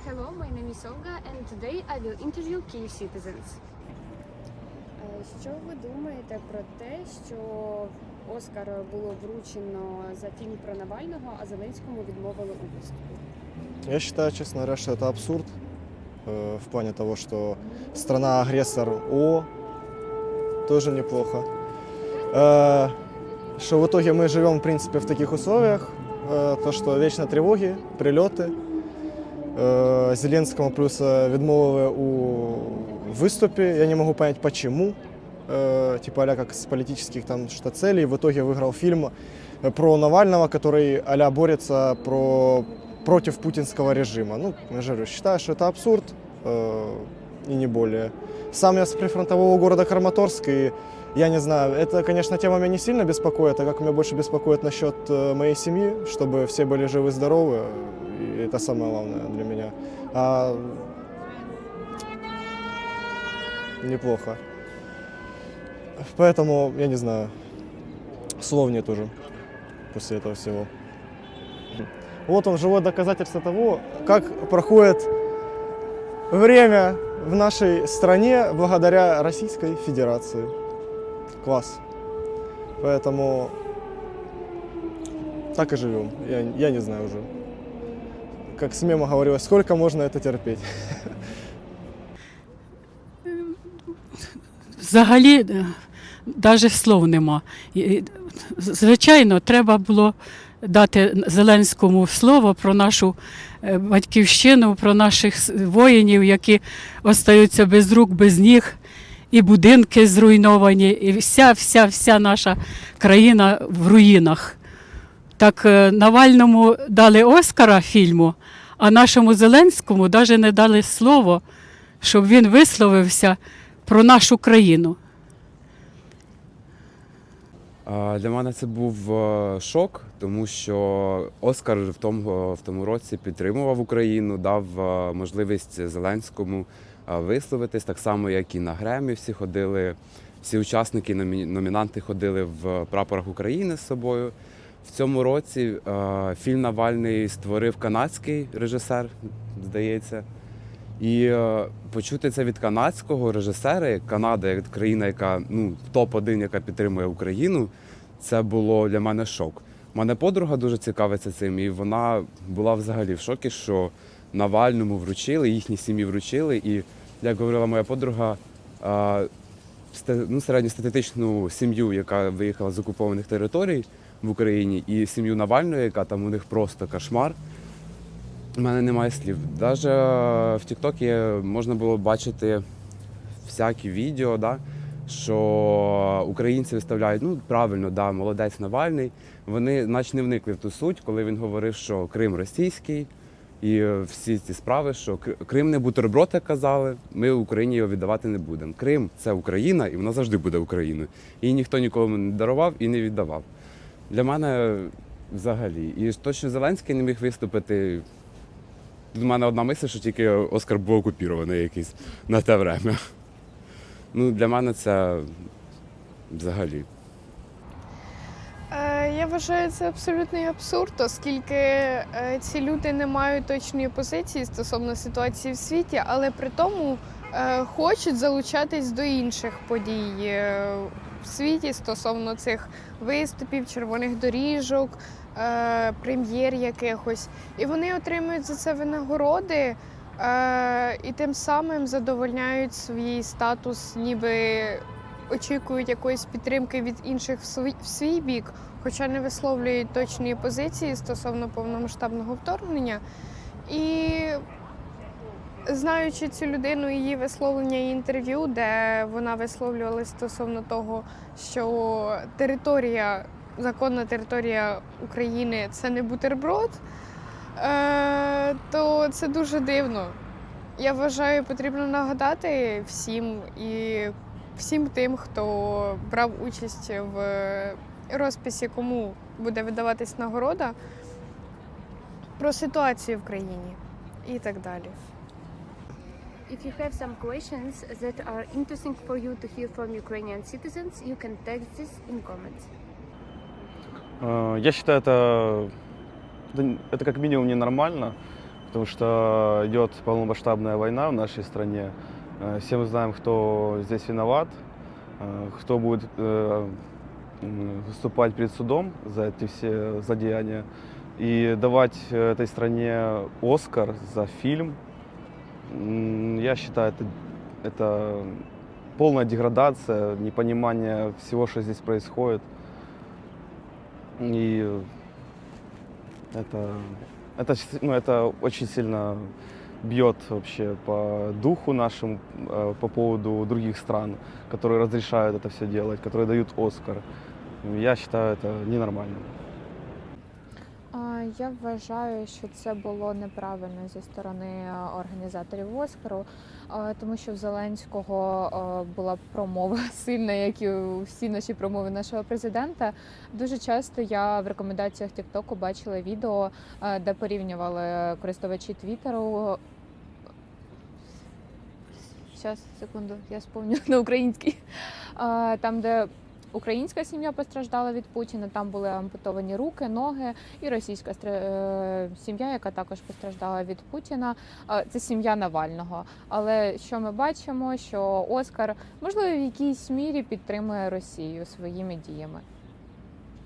Hello, my name is Olga, and today I will interview Kyiv citizens. Що ви думаєте про те, що Оскар було вручено за фільм про Навального, а Зеленському відмовили у виступі? Я считаю, честно говоря, что это абсурд в плане того, что страна-агрессор тоже неплохо. Что в итоге мы живем, в принципе, в таких условиях, то, что вечно тревоги, прилеты. Зеленскому плюс відмовили у выступе. Я не могу понять, почему. Типа а-ля как с политических там что целей. В итоге выиграл фильм про Навального, который а-ля борется против путинского режима. Ну, я же говорю, считаю, что это абсурд и не более. Сам я с прифронтового города Краматорск, и я не знаю, это, конечно, тема меня не сильно беспокоит, а как меня больше беспокоит насчет моей семьи, чтобы все были живы-здоровы, и это самое главное для меня. Неплохо. Поэтому, я не знаю, слов нет уже после этого всего. Вот он, живое доказательство того, как проходит время в нашей стране благодаря Российской Федерации. Класс. Поэтому так и живем. Я не знаю уже. Как с мема говорилось, сколько можно это терпеть. Взагалі, навіть слов нема. Звичайно, треба було дати Зеленському слово про нашу батьківщину, про наших воїнів, які остаються без рук, без ніг, і будинки зруйновані, і вся наша країна в руїнах. Так Навальному дали Оскара фільму, а нашому Зеленському навіть не дали слово, щоб він висловився про нашу країну. Для мене це був шок, тому що Оскар в тому році підтримував Україну, дав можливість Зеленському висловитись, так само, як і на Гремі всі учасники, номінанти ходили в прапорах України з собою. В цьому році фільм «Навальний» створив канадський режисер, здається. І почути це від канадського режисера, Канада як країна, яка топ-1, яка підтримує Україну, це було для мене шок. У мене подруга дуже цікавиться цим, і вона була взагалі в шокі, що Навальному вручили, їхній сім'ї вручили. І, як говорила моя подруга, середньостатистичну сім'ю, яка виїхала з окупованих територій в Україні, і сім'ю Навального, яка там у них просто кошмар. У мене немає слів. Навіть в Тіктокі можна було бачити всякі відео, що українці виставляють, правильно, молодець Навальний. Вони наче не вникли в ту суть, коли він говорив, що Крим російський, і всі ці справи, що Крим не бутерброд, як казали, ми в Україні його віддавати не будемо. Крим – це Україна, і вона завжди буде Україною. Її ніхто нікому не дарував і не віддавав. Для мене взагалі. І то, що Зеленський не міг виступити, у мене одна мисль, що тільки Оскар був окупірований якийсь на те время. Для мене це взагалі. Я вважаю, це абсолютний абсурд, оскільки ці люди не мають точної позиції стосовно ситуації в світі, але при тому хочуть залучатись до інших подій в світі стосовно цих виступів, червоних доріжок, прем'єр якихось. І вони отримують за це винагороди і тим самим задовольняють свій статус, ніби очікують якоїсь підтримки від інших в свій бік, хоча не висловлюють точної позиції стосовно повномасштабного вторгнення. І знаючи цю людину, її висловлення і інтерв'ю, де вона висловлювалася стосовно того, що законна територія України – це не бутерброд, то це дуже дивно. Я вважаю, потрібно нагадати всім тим, хто брав участь в розписі, кому буде видаватись нагорода, про ситуацію в країні і так далі. If you have some questions that are interesting for you to hear from Ukrainian citizens, you can text this in comments. Я считаю, это как минимум ненормально, потому что идет полномасштабная война в нашей стране. Все мы знаем, кто здесь виноват, кто будет выступать перед судом за эти все злодеяния. И давать этой стране Оскар за фильм, я считаю, это полная деградация, непонимание всего, что здесь происходит. И это очень сильно бьет вообще по духу нашему по поводу других стран, которые разрешают это все делать, которые дают Оскар. Я считаю, это ненормально. Я вважаю, що це було неправильно зі сторони організаторів Оскару, тому що в Зеленського була промова сильна, як і всі наші промови нашого президента. Дуже часто я в рекомендаціях TikTok бачила відео, де порівнювали користувачі Твіттеру. Зараз, секунду, я спомню на українській. Там, де українська сім'я постраждала від Путіна, там були ампутовані руки, ноги, і російська сім'я, яка також постраждала від Путіна, це сім'я Навального. Але що ми бачимо, що Оскар, можливо, в якійсь мірі підтримує Росію своїми діями.